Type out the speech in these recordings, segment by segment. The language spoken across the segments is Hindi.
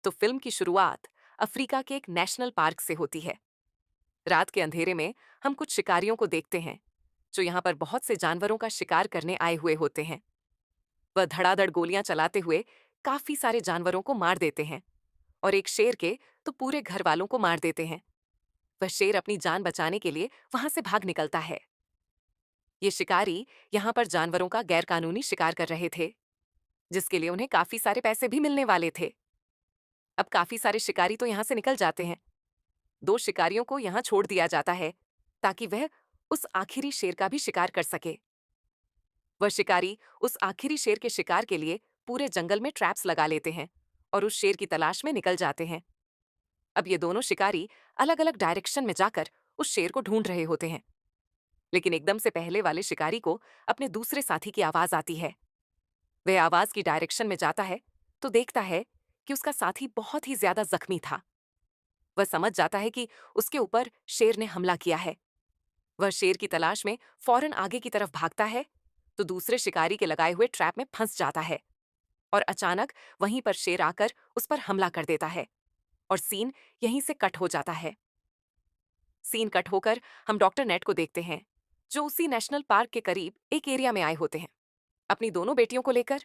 तो फिल्म की शुरुआत अफ्रीका के एक नेशनल पार्क से होती है। रात के अंधेरे में हम कुछ शिकारियों को देखते हैं जो यहाँ पर बहुत से जानवरों का शिकार करने आए हुए होते हैं। वह धड़ाधड़ गोलियां चलाते हुए काफी सारे जानवरों को मार देते हैं और एक शेर के तो पूरे घर वालों को मार देते हैं। वह शेर अपनी जान बचाने के लिए वहां से भाग निकलता है। ये शिकारी यहाँ पर जानवरों का गैरकानूनी शिकार कर रहे थे, जिसके लिए उन्हें काफी सारे पैसे भी मिलने वाले थे। अब काफी सारे शिकारी तो यहाँ से निकल जाते हैं। दो शिकारियों को यहाँ छोड़ दिया जाता है ताकि वह उस आखिरी शेर का भी शिकार कर सके। वह शिकारी उस आखिरी शेर के शिकार के लिए पूरे जंगल में ट्रैप्स लगा लेते हैं और उस शेर की तलाश में निकल जाते हैं। अब ये दोनों शिकारी अलग अलग डायरेक्शन में जाकर उस शेर को ढूंढ रहे होते हैं, लेकिन एकदम से पहले वाले शिकारी को अपने दूसरे साथी की आवाज आती है। वह आवाज की डायरेक्शन में जाता है तो देखता है कि उसका साथी बहुत ही ज्यादा जख्मी था। वह समझ जाता है कि उसके ऊपर शेर ने हमला किया है। वह शेर की तलाश में फौरन आगे की तरफ भागता है तो दूसरे शिकारी के लगाए हुए ट्रैप में फंस जाता है और अचानक वहीं पर शेर आकर उस पर हमला कर देता है और सीन यहीं से कट हो जाता है। सीन कट होकर हम डॉक्टर नेट को देखते हैं जो उसी नेशनल पार्क के करीब एक एरिया में आए होते हैं अपनी दोनों बेटियों को लेकर।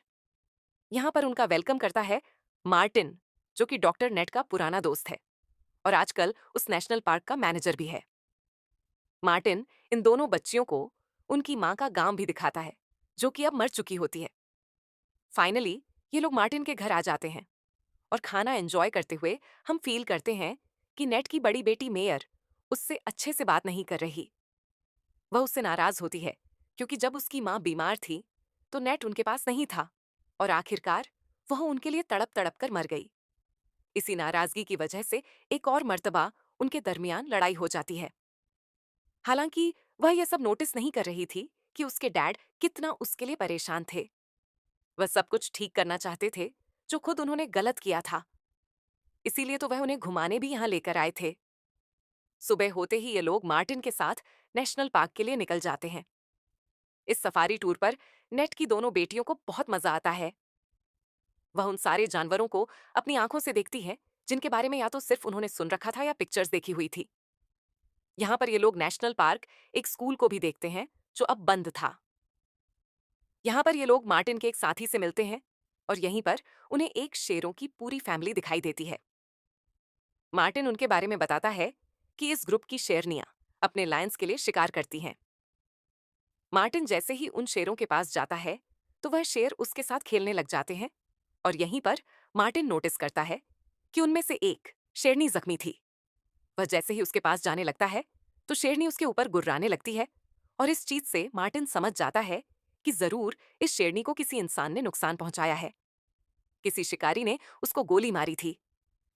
यहाँ पर उनका वेलकम करता है मार्टिन, जो कि डॉक्टर नेट का पुराना दोस्त है और आजकल उस नेशनल पार्क का मैनेजर भी है। मार्टिन इन दोनों बच्चियों को उनकी माँ का गांव भी दिखाता है जो कि अब मर चुकी होती है। फाइनली ये लोग मार्टिन के घर आ जाते हैं और खाना एंजॉय करते हुए हम फील करते हैं कि नेट की बड़ी बेटी मेयर उससे अच्छे से बात नहीं कर रही। वह उससे नाराज होती है क्योंकि जब उसकी माँ बीमार थी तो नेट उनके पास नहीं था और आखिरकार वह उनके लिए तड़प तड़प कर मर गई। इसी नाराजगी की वजह से एक और मर्तबा उनके दरमियान लड़ाई हो जाती है। हालांकि वह यह सब नोटिस नहीं कर रही थी कि उसके डैड कितना उसके लिए परेशान थे। वह सब कुछ ठीक करना चाहते थे जो खुद उन्होंने गलत किया था, इसीलिए तो वह उन्हें घुमाने भी यहाँ लेकर आए थे। सुबह होते ही ये लोग मार्टिन के साथ नेशनल पार्क के लिए निकल जाते हैं। इस सफारी टूर पर नेट की दोनों बेटियों को बहुत मजा आता है। वह उन सारे जानवरों को अपनी आंखों से देखती है जिनके बारे में या तो सिर्फ उन्होंने सुन रखा था या पिक्चर्स देखी हुई थी। यहाँ पर ये लोग नेशनल पार्क, एक स्कूल को भी देखते हैं जो अब बंद था। यहाँ पर ये लोग मार्टिन के एक साथी से मिलते हैं और यहीं पर उन्हें एक शेरों की पूरी फैमिली दिखाई देती है। मार्टिन उनके बारे में बताता है कि इस ग्रुप की शेरनियां अपने लायंस के लिए शिकार करती हैं। मार्टिन जैसे ही उन शेरों के पास जाता है तो वह शेर उसके साथ खेलने लग जाते हैं और यहीं पर मार्टिन नोटिस करता है कि उनमें से एक शेरनी जख्मी थी। वह जैसे ही उसके पास जाने लगता है तो शेरनी उसके ऊपर गुर्राने लगती है और इस चीज से मार्टिन समझ जाता है कि जरूर इस शेरनी को किसी इंसान ने नुकसान पहुंचाया है। किसी शिकारी ने उसको गोली मारी थी।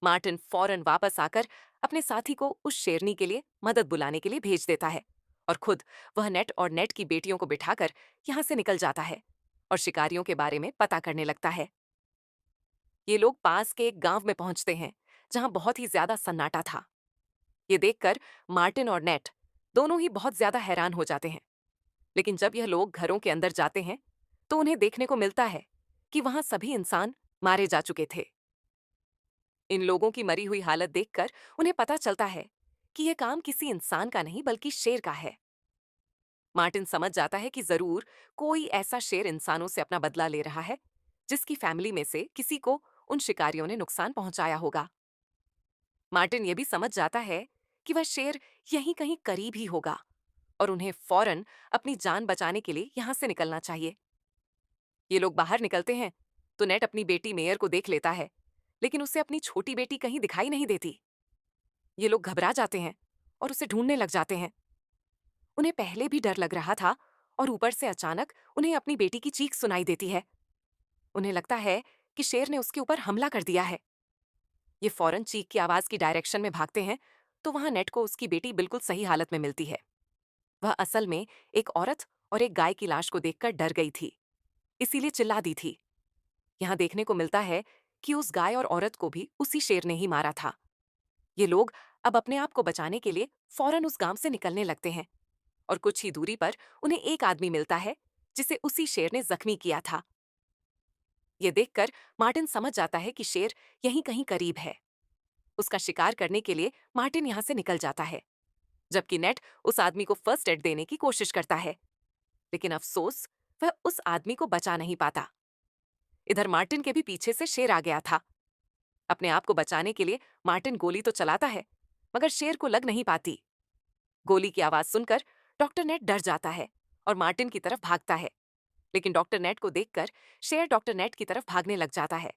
मार्टिन फौरन वापस आकर अपने साथी को उस शेरनी के लिए मदद बुलाने के लिए भेज देता है और खुद वह नेट और नेट की बेटियों को बिठाकर यहां से निकल जाता है और शिकारियों के बारे में पता करने लगता है। ये लोग पास के एक गांव में पहुंचते हैं जहां बहुत ही ज्यादा सन्नाटा था। ये देखकर मार्टिन और नेट दोनों ही बहुत ज्यादा हैरान हो जाते हैं, लेकिन जब यह लोग घरों के अंदर जाते हैं तो उन्हें देखने को मिलता है कि वहां सभी इंसान मारे जा चुके थे। इन लोगों की मरी हुई हालत देखकर उन्हें पता चलता है कि यह काम किसी इंसान का नहीं बल्कि शेर का है। मार्टिन समझ जाता है कि जरूर कोई ऐसा शेर इंसानों से अपना बदला ले रहा है जिसकी फैमिली में से किसी को उन शिकारियों ने नुकसान पहुंचाया होगा। मार्टिन यह भी समझ जाता है कि वह शेर यहीं कहीं करीब ही होगा और उन्हें फौरन अपनी जान बचाने के लिए यहां से निकलना चाहिए। ये लोग बाहर निकलते हैं तो नेट अपनी बेटी मेयर को देख लेता है, लेकिन उसे अपनी छोटी बेटी कहीं दिखाई नहीं देती। ये लोग घबरा जाते हैं और उसे ढूंढने लग जाते हैं। उन्हें पहले भी डर लग रहा था और ऊपर से अचानक उन्हें अपनी बेटी की चीख सुनाई देती है। उन्हें लगता है कि शेर ने उसके ऊपर हमला कर दिया है। ये फौरन चीख की आवाज की डायरेक्शन में भागते हैं तो वहां नेट को उसकी बेटी बिल्कुल सही हालत में मिलती है। वह असल में एक औरत और एक गाय की लाश को देखकर डर गई थी, इसीलिए चिल्ला दी थी। यहां देखने को मिलता है कि उस गाय और औरत को भी उसी शेर ने ही मारा था। ये लोग अब अपने आप को बचाने के लिए फौरन उस गांव से निकलने लगते हैं और कुछ ही दूरी पर उन्हें एक आदमी मिलता है जिसे उसी शेर ने जख्मी किया था। ये देखकर मार्टिन समझ जाता है कि शेर यहीं कहीं करीब है। उसका शिकार करने के लिए मार्टिन यहाँ से निकल जाता है, जबकि नेट उस आदमी को फर्स्ट एड देने की कोशिश करता है। लेकिन अफसोस, वह उस आदमी को बचा नहीं पाता। इधर मार्टिन के भी पीछे से शेर आ गया था। अपने आप को बचाने के लिए मार्टिन गोली तो चलाता है, मगर शेर को लग नहीं पाती। गोली की आवाज सुनकर डॉक्टर नेट डर जाता है और मार्टिन की तरफ भागता है। लेकिन डॉक्टर नेट को देखकर शेर डॉक्टर नेट की तरफ भागने लग जाता है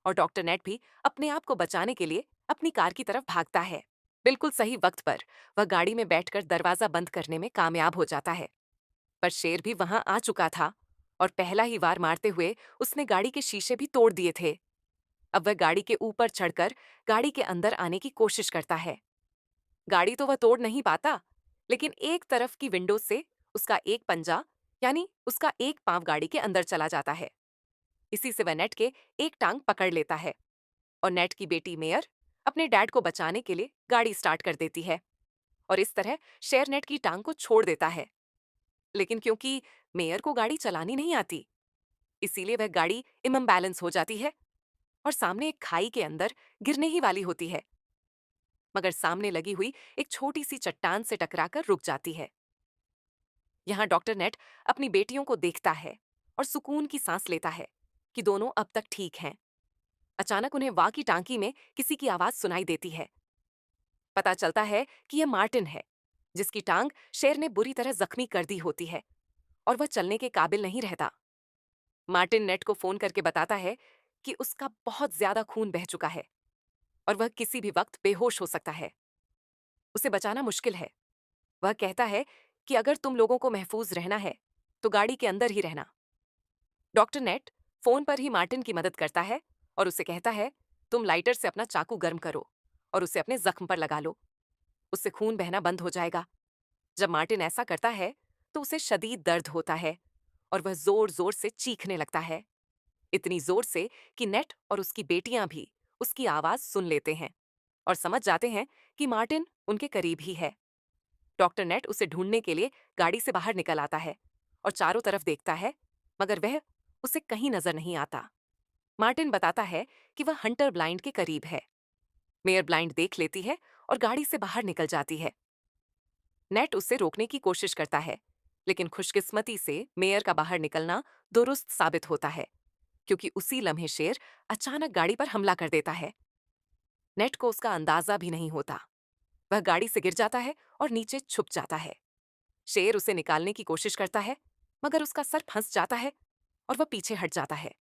और डॉक्टर नेट भी अपने आप को बचाने के लिए अपनी कार की तरफ भागता है। बिल्कुल सही वक्त पर वह गाड़ी में बैठकर दरवाजा बंद करने में कामयाब हो जाता है। पर शेर भी वहां आ चुका था और पहला ही वार मारते हुए उसने गाड़ी के शीशे भी तोड़ दिए थे। अब वह गाड़ी के ऊपर चढ़कर गाड़ी के अंदर आने की कोशिश करता है। गाड़ी तो वह तोड़ नहीं पाता, लेकिन एक तरफ की विंडो से उसका एक पंजा, यानी उसका एक पांव गाड़ी के अंदर चला जाता है। इसी से वह नेट के एक टांग पकड़ लेता है और नेट की बेटी मेयर अपने डैड को बचाने के लिए गाड़ी स्टार्ट कर देती है और इस तरह शेर नेट की टांग को छोड़ देता है। लेकिन क्योंकि मेयर को गाड़ी चलानी नहीं आती, इसीलिए वह गाड़ी इम्बैलेंस हो जाती है और सामने एक खाई के अंदर गिरने ही वाली होती है, मगर सामने लगी हुई एक छोटी सी चट्टान से टकराकर रुक जाती है। यहाँ डॉक्टर नेट अपनी बेटियों को देखता है और सुकून की सांस लेता है कि दोनों अब तक ठीक हैं। अचानक उन्हें वाकी टांकी में किसी की आवाज सुनाई देती है। पता चलता है कि यह मार्टिन है, जिसकी टांग शेर ने बुरी तरह जख्मी कर दी होती है और वह चलने के काबिल नहीं रहता। मार्टिन नेट को फोन करके बताता है कि उसका बहुत ज्यादा खून बह चुका है और वह किसी भी वक्त बेहोश हो सकता है। उसे बचाना मुश्किल है। वह कहता है कि अगर तुम लोगों को महफूज रहना है तो गाड़ी के अंदर ही रहना। डॉक्टर नेट फोन पर ही मार्टिन की मदद करता है और उसे कहता है, तुम लाइटर से अपना चाकू गर्म करो और उसे अपने जख्म पर लगा लो। उससे खून बहना बंद हो जाएगा। जब मार्टिन ऐसा करता है तो उसे शदीद दर्द होता है और वह जोर जोर से चीखने लगता है, इतनी जोर से कि नेट और उसकी बेटियां भी उसकी आवाज सुन लेते हैं और समझ जाते हैं कि मार्टिन उनके करीब ही है। डॉक्टर नेट उसे ढूंढने के लिए गाड़ी से बाहर निकल आता है और चारों तरफ देखता है, मगर वह उसे कहीं नजर नहीं आता। मार्टिन बताता है कि वह हंटर ब्लाइंड के करीब है। मेयर ब्लाइंड देख लेती है और गाड़ी से बाहर निकल जाती है। नेट उसे रोकने की कोशिश करता है, लेकिन खुशकिस्मती से मेयर का बाहर निकलना दुरुस्त साबित होता है, क्योंकि उसी लम्हे शेर अचानक गाड़ी पर हमला कर देता है। नेट को उसका अंदाजा भी नहीं होता। वह गाड़ी से गिर जाता है और नीचे छुप जाता है। शेर उसे निकालने की कोशिश करता है, मगर उसका सर फंस जाता है और वह पीछे हट जाता है।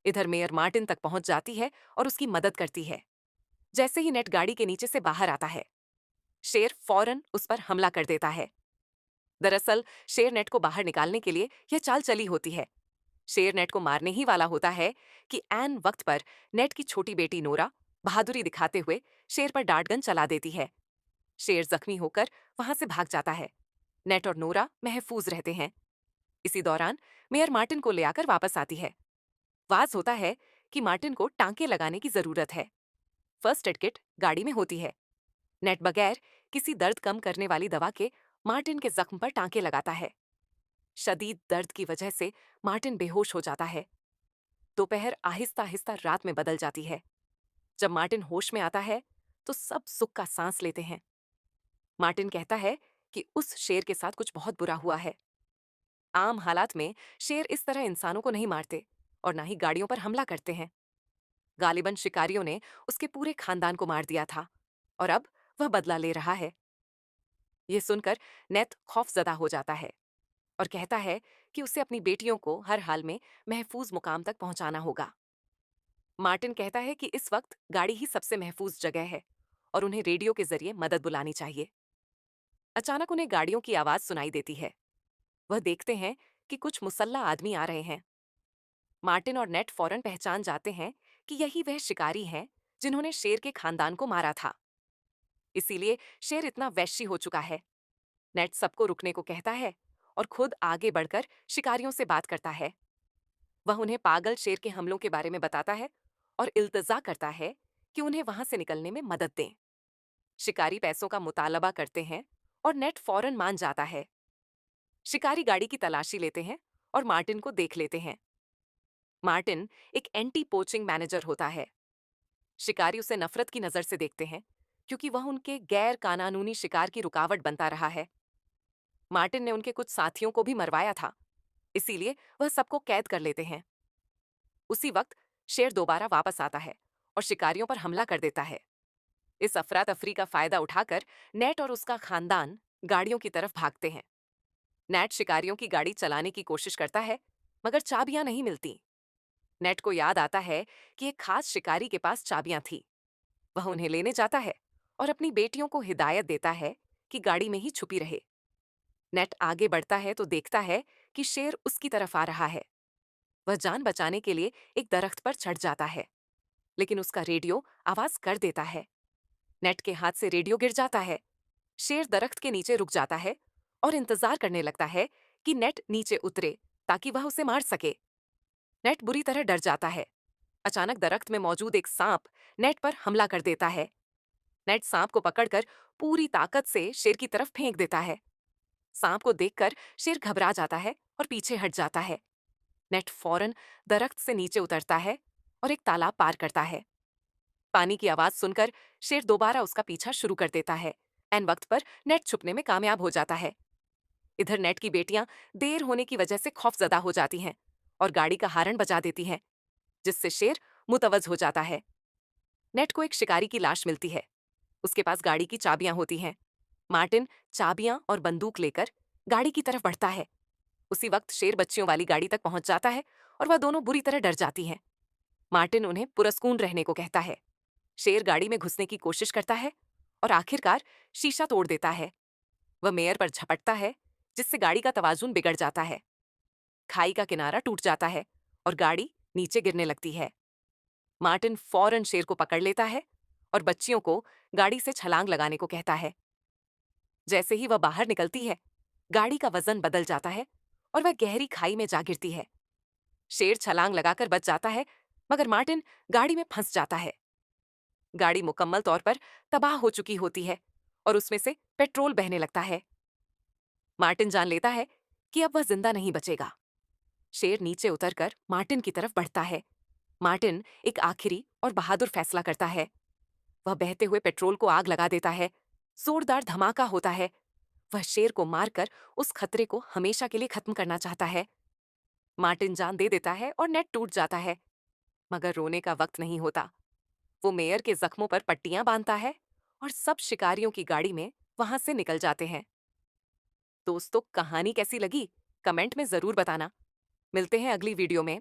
इधर मेयर मार्टिन तक पहुंच जाती है और उसकी मदद करती है। जैसे ही नेट गाड़ी के नीचे से बाहर आता है, शेर फौरन उस पर हमला कर देता है। दरअसल शेर नेट को बाहर निकालने के लिए यह चाल चली होती है। शेर नेट को मारने ही वाला होता है कि ऐन वक्त पर नेट की छोटी बेटी नोरा बहादुरी दिखाते हुए शेर पर डांटगन चला देती है। शेर जख्मी होकर वहां से भाग जाता है। नेट और नोरा महफूज रहते हैं। इसी दौरान मेयर मार्टिन को ले आकर वापस आती है। वाज होता है कि मार्टिन को टांके लगाने की जरूरत है। फर्स्ट एड किट गाड़ी में होती है। नेट बगैर किसी दर्द कम करने वाली दवा के मार्टिन के जख्म पर टांके लगाता है। शदीद दर्द की वजह से मार्टिन बेहोश हो जाता है। दोपहर आहिस्ता आहिस्ता रात में बदल जाती है। जब मार्टिन होश में आता है तो सब सुख का सांस लेते हैं। मार्टिन कहता है कि उस शेर के साथ कुछ बहुत बुरा हुआ है। आम हालात में शेर इस तरह इंसानों को नहीं मारते और ना ही गाड़ियों पर हमला करते हैं। गालिबन शिकारियों ने उसके पूरे खानदान को मार दिया था और अब वह बदला ले रहा है। यह सुनकर नेत खौफजदा हो जाता है और कहता है कि उसे अपनी बेटियों को हर हाल में महफूज मुकाम तक पहुंचाना होगा। मार्टिन कहता है कि इस वक्त गाड़ी ही सबसे महफूज जगह है और उन्हें रेडियो के जरिए मदद बुलानी चाहिए। अचानक उन्हें गाड़ियों की आवाज सुनाई देती है। वह देखते हैं कि कुछ मुसल्ला आदमी आ रहे हैं। मार्टिन और नेट फौरन पहचान जाते हैं कि यही वह शिकारी हैं जिन्होंने शेर के खानदान को मारा था। इसीलिए शेर इतना वैश्य हो चुका है। नेट सबको रुकने को कहता है और खुद आगे बढ़कर शिकारियों से बात करता है। वह उन्हें पागल शेर के हमलों के बारे में बताता है और इल्तजा करता है कि उन्हें वहां से निकलने में मदद दें। शिकारी पैसों का मुतालबा करते हैं और नेट फौरन मान जाता है। शिकारी गाड़ी की तलाशी लेते हैं और मार्टिन को देख लेते हैं। मार्टिन एक एंटी पोचिंग मैनेजर होता है। शिकारी उसे नफरत की नजर से देखते हैं क्योंकि वह उनके गैर कानूनी शिकार की रुकावट बनता रहा है। मार्टिन ने उनके कुछ साथियों को भी मरवाया था, इसीलिए वह सबको कैद कर लेते हैं। उसी वक्त शेर दोबारा वापस आता है और शिकारियों पर हमला कर देता है। इस अफरा तफरी का फायदा उठाकर नेट और उसका खानदान गाड़ियों की तरफ भागते हैं। नेट शिकारियों की गाड़ी चलाने की कोशिश करता है, मगर चाबियां नहीं मिलती। नेट को याद आता है कि एक खास शिकारी के पास चाबियां थी। वह उन्हें लेने जाता है और अपनी बेटियों को हिदायत देता है कि गाड़ी में ही छुपी रहे। नेट आगे बढ़ता है तो देखता है कि शेर उसकी तरफ आ रहा है। वह जान बचाने के लिए एक दरख्त पर चढ़ जाता है, लेकिन उसका रेडियो आवाज कर देता है। नेट के हाथ से रेडियो गिर जाता है। शेर दरख्त के नीचे रुक जाता है और इंतजार करने लगता है कि नेट नीचे उतरे ताकि वह उसे मार सके। नेट बुरी तरह डर जाता है। अचानक दरख्त में मौजूद एक सांप नेट पर हमला कर देता है। नेट सांप को पकड़कर पूरी ताकत से शेर की तरफ फेंक देता है। सांप को देखकर शेर घबरा जाता है और पीछे हट जाता है। नेट फौरन दरख्त से नीचे उतरता है और एक तालाब पार करता है। पानी की आवाज सुनकर शेर दोबारा उसका पीछा शुरू कर देता है। एन वक्त पर नेट छुपने में कामयाब हो जाता है। इधर नेट की बेटियां देर होने की वजह से खौफजदा हो जाती हैं और गाड़ी का हारन बजा देती हैं, जिससे शेर मुतवज हो जाता है। नेट को एक शिकारी की लाश मिलती है। उसके पास गाड़ी की चाबियां होती हैं। मार्टिन चाबियां और बंदूक लेकर गाड़ी की तरफ बढ़ता है। उसी वक्त शेर बच्चियों वाली गाड़ी तक पहुंच जाता है और वह दोनों बुरी तरह डर जाती हैं। मार्टिन उन्हें पुरस्कून रहने को कहता है। शेर गाड़ी में घुसने की कोशिश करता है और आखिरकार शीशा तोड़ देता है। वह मेयर पर झपटता है, जिससे गाड़ी का तवाजुन बिगड़ जाता है। खाई का किनारा टूट जाता है और गाड़ी नीचे गिरने लगती है। मार्टिन फौरन शेर को पकड़ लेता है और बच्चियों को गाड़ी से छलांग लगाने को कहता है। जैसे ही वह बाहर निकलती है, गाड़ी का वजन बदल जाता है और वह गहरी खाई में जा गिरती है। शेर छलांग लगाकर बच जाता है, मगर मार्टिन गाड़ी में फंस जाता है। गाड़ी मुकम्मल तौर पर तबाह हो चुकी होती है और उसमें से पेट्रोल बहने लगता है। मार्टिन जान लेता है कि अब वह जिंदा नहीं बचेगा। शेर नीचे उतरकर मार्टिन की तरफ बढ़ता है। मार्टिन एक आखिरी और बहादुर फैसला करता है। वह बहते हुए पेट्रोल को आग लगा देता है। जोरदार धमाका होता है। वह शेर को मारकर उस खतरे को हमेशा के लिए खत्म करना चाहता है। मार्टिन जान दे देता है और नेट टूट जाता है, मगर रोने का वक्त नहीं होता। वो मेयर के जख्मों पर पट्टियां बांधता है और सब शिकारियों की गाड़ी में वहां से निकल जाते हैं। दोस्तों, कहानी कैसी लगी कमेंट में जरूर बताना। मिलते हैं अगली वीडियो में।